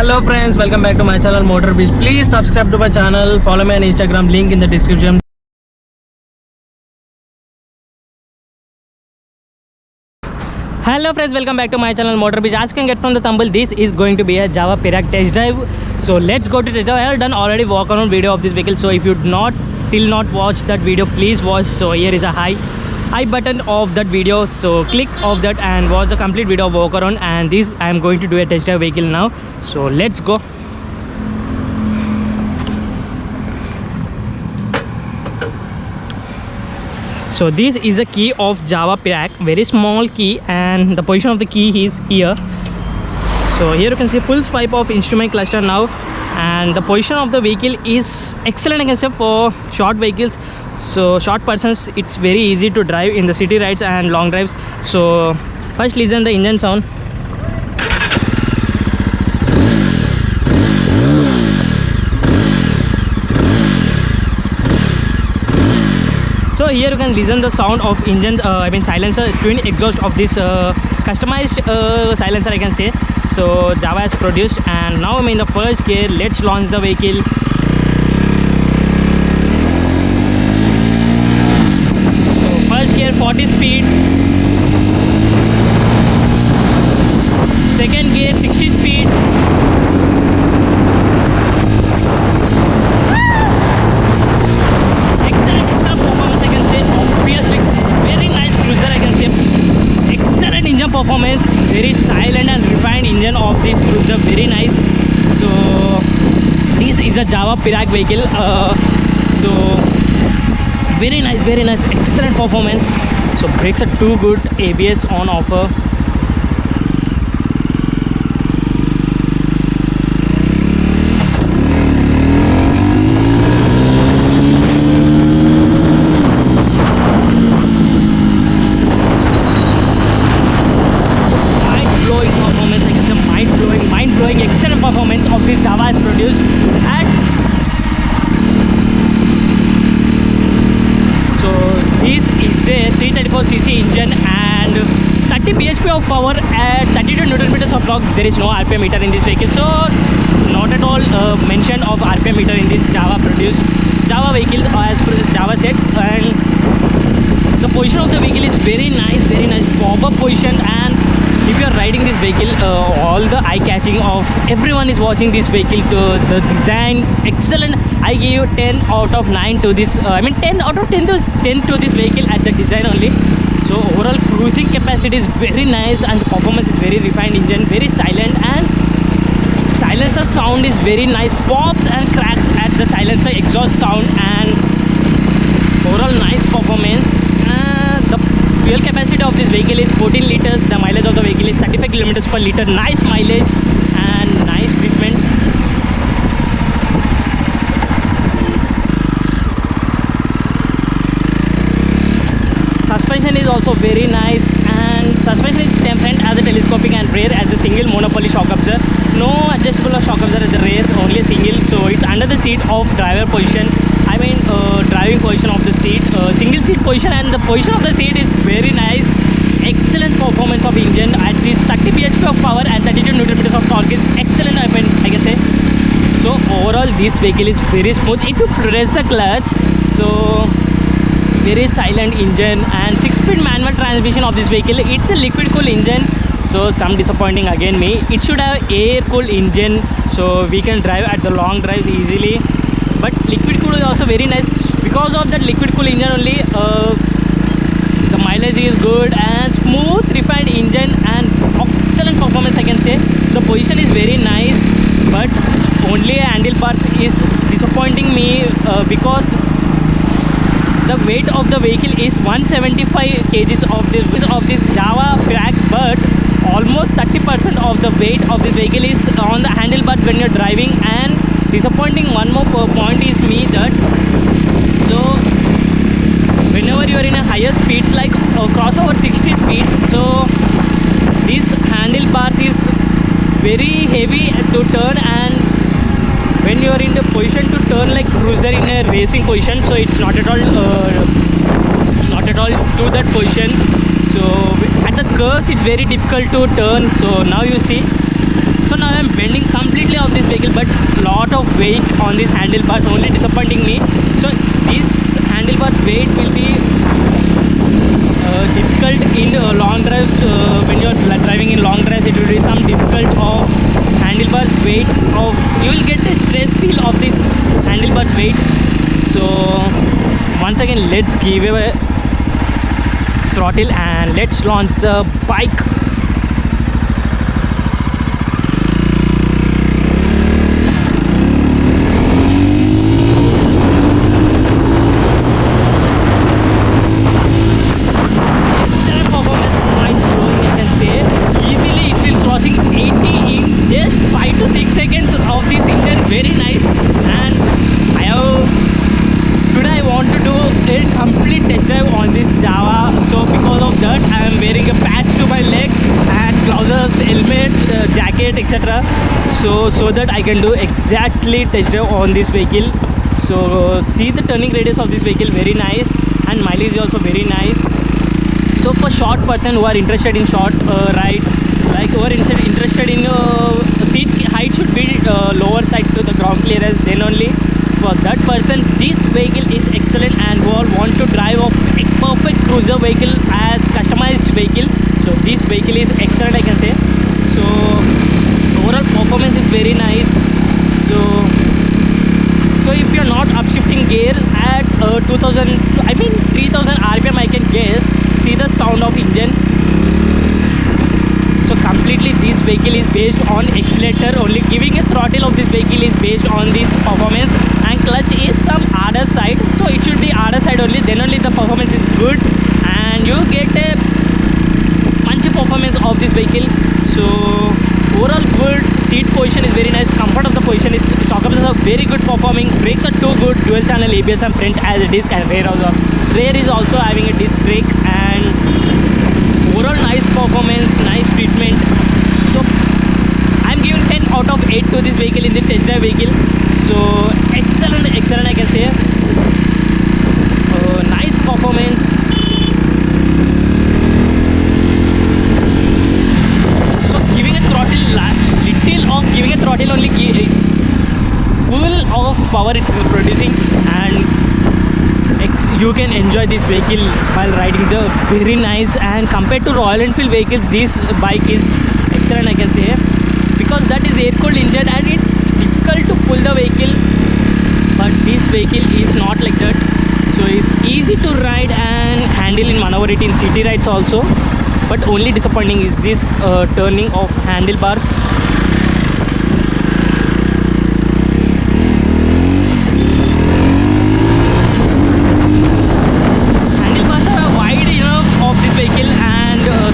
Hello friends, welcome back to my channel Motor Beast. Please subscribe to my channel, follow me on Instagram, link in the description. Hello friends, welcome back to my channel Motor Beast. As you can get from the thumbnail, this is going to be a Java Perak test drive. So let's go to test drive. I have done already walk around video of this vehicle. So if you till not watch that video, please watch. So here is a I button of that video, so click of that and watch the complete video of walk around. And this I am going to do a test drive vehicle now, so let's go. So this is a key of Java Perak, very small key, and the position of the key is here. So here you can see full swipe of instrument cluster now, and the position of the vehicle is excellent, I can say, for short vehicles. So short persons, it's very easy to drive in the city rides and long drives. So first listen the engine sound. So here you can listen the sound of engine, silencer, twin exhaust of this customized silencer, I can say. So Java has produced, and now I'm in the first gear. Let's launch the vehicle. So first gear 40 speed, second gear 60 speed, excellent performance, I can say. Obviously very nice cruiser, I can say. Excellent engine performance, very silent and refined engine of this cruiser, very nice. So this is a Java Perak vehicle. So very nice, excellent performance. So brakes are too good, ABS on offer. Excellent performance of this Java has produced. And so this is a 334cc engine and 30 bhp of power at 32 Newton meters of torque. There is no RPM meter in this vehicle, so not at all mention of RPM meter in this Java produced Java vehicle as Java said. And the position of the vehicle is very nice, pop-up position. And if you are riding this vehicle, all the eye-catching of everyone is watching this vehicle. To the design, excellent. I give 10 out of 9 to this. 10 out of 10 to this vehicle at the design only. So overall cruising capacity is very nice, and the performance is very refined engine, very silent, and silencer sound is very nice. Pops and cracks at the silencer exhaust sound, and overall nice performance. The fuel capacity of this vehicle is 14 liters. The mileage of the vehicle is 35 kilometers per liter. Nice mileage and nice treatment. Suspension is also very nice, and suspension is front as a telescopic and rear as a single monopoly shock absorber. No adjustable shock absorber at the rear, only a single. So it's under the seat of driver position. Driving position of the seat, single seat position, and the position of the seat is very nice. Excellent performance of engine at this 30 bhp of power and 32 Newton meters of torque is excellent, I can say. So overall this vehicle is very smooth. If you press the clutch, so very silent engine, and 6-speed manual transmission of this vehicle. It's a liquid cool engine, so some disappointing again me. It should have air cooled engine, so we can drive at the long drives easily. But liquid cool is also very nice. Because of that liquid cool engine only, the mileage is good and smooth refined engine and excellent performance, I can say. The position is very nice, but only handlebars is disappointing me because the weight of the vehicle is 175 kgs of this Java Perak, but almost 30% of the weight of this vehicle is on the handlebars when you're driving. And disappointing one more point is me that, so whenever you are in a higher speeds like crossover 60 speeds, so this handlebars is very heavy to turn, and when you are in the position to turn like cruiser in a racing position, so it's not at all to that position. So at the curves it's very difficult to turn. So now you see, so now I'm bending completely of this vehicle, but lot of weight on this handlebars only disappointing me. So this handlebars weight will be difficult in long drives. When you're driving in long drives, it will be some difficult of handlebars weight of, you will get the stress feel of this handlebars weight. So once again, let's give a throttle and let's launch the bike. Etc. So that I can do exactly test drive on this vehicle. So see the turning radius of this vehicle, very nice, and mileage is also very nice. So for short person who are interested in short rides, like who are interested in seat height should be lower side to the ground clearance, then only for that person this vehicle is excellent, and who all want to drive a perfect cruiser vehicle as customized vehicle. So this vehicle is excellent, I can say. So overall performance is very nice. So if you're not upshifting gear at 3000 rpm, I can guess, see the sound of engine. So completely this vehicle is based on accelerator only. Giving a throttle of this vehicle is based on this performance, and clutch is some other side, so it should be other side only, then only the performance is good and you get a punchy performance of this vehicle. So overall good, seat position is very nice, comfort of the position is, shock absorbers are very good performing, brakes are too good, dual channel ABS and front as a disc, and rear is also having a disc brake, and overall nice performance, nice treatment. So I'm giving 10 out of 8 to this vehicle in the test drive vehicle. So excellent I can say. Nice performance. So giving a throttle, little of giving a throttle only, full of power it's producing, and you can enjoy this vehicle while riding the very nice. And compared to Royal Enfield vehicles, this bike is excellent, I can say, because that is air cooled engine and it's difficult to pull the vehicle, but this vehicle is not like that. So it's easy to ride and handle in maneuverability in city rides also, but only disappointing is this turning of handlebars.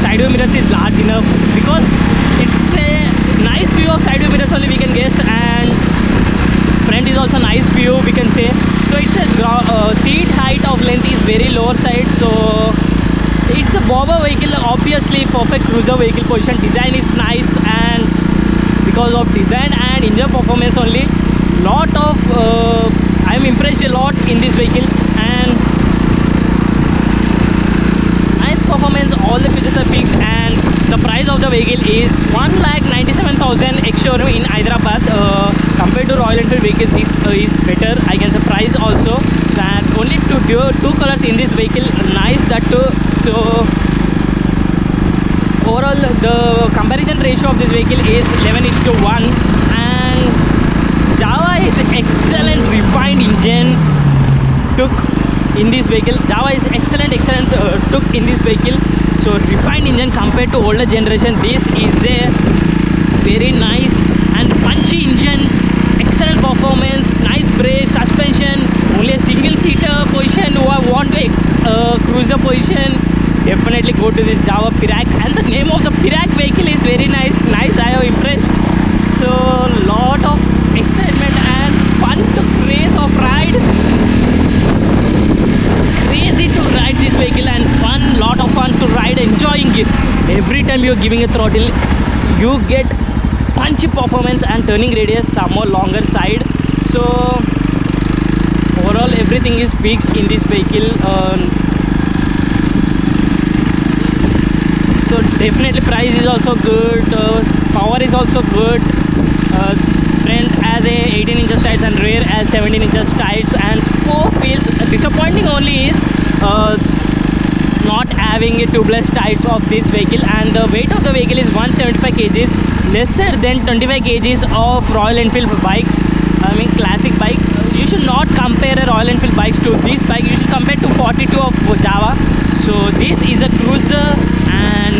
Sideway mirrors is large enough because it's a nice view of sideway mirrors only we can guess, and front is also nice view we can say. So it's a seat height of length is very lower side, so it's a bobber vehicle, obviously perfect cruiser vehicle position. Design is nice, and because of design and engine performance only, lot of I am impressed a lot in this vehicle, and performance, all the features are fixed, and the price of the vehicle is 1,97,000 ex-showroom in Hyderabad. Compared to Royal Enfield vehicles, this is better, I can say. Price also, and only two colors in this vehicle, nice that too. So overall the comparison ratio of this vehicle is 11:1, and Java is excellent refined engine took in this vehicle. Java is excellent took in this vehicle. So refined engine compared to older generation, this is a very nice and punchy engine, excellent performance, nice brakes, suspension. Only a single seater position who want a cruiser position, definitely go to this Java Perak, and the name of the Perak vehicle is very nice, I have impressed. So lot of excitement and fun to craze of ride, crazy to ride this vehicle, and fun, lot of fun to ride, enjoying it. Every time you're giving a throttle, you get punchy performance and turning radius some more longer side. So overall everything is fixed in this vehicle. So definitely price is also good, power is also good. Front as a 18 inches tires and rear as 17 inches tires, and spoke wheels. Disappointing only is not having a tubeless tires of this vehicle, and the weight of the vehicle is 175 kgs, lesser than 25 kgs of Royal Enfield bikes. I mean classic bike. You should not compare a Royal Enfield bikes to this bike. You should compare to 42 of Java. So this is a cruiser and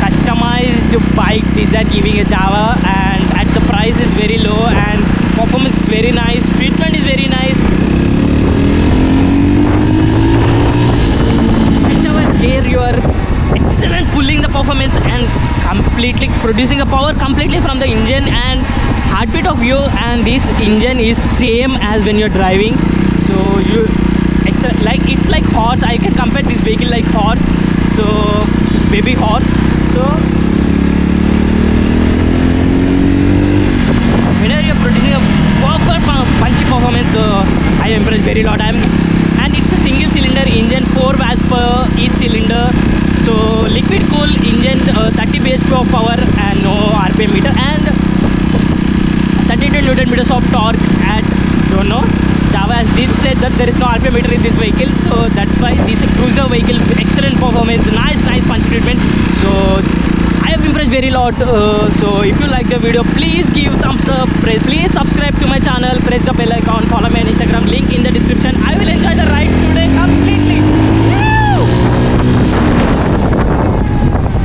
customized bike design giving a Java, and at the price is very low, and performance is very nice, treatment is very nice. Whichever gear you are, excellent pulling the performance and completely producing a power completely from the engine and heartbeat of you, and this engine is same as when you're driving. So you it's like horse. I can compare this vehicle like horse, so baby horse. So whenever you're producing a perfect punchy performance, so I am impressed very lot. And it's a single cylinder engine, 4 watts per each cylinder. So liquid cool engine, 30 bhp of power and no RPM meter, and 32 Newton meters of torque at, don't know, Java has did said that there is no RPM meter in this vehicle, so that's why this is a cruiser vehicle, excellent performance, nice punch treatment. So I have impressed very lot. So if you like the video, please give thumbs up, please subscribe to my channel, press the bell icon, follow me on Instagram, link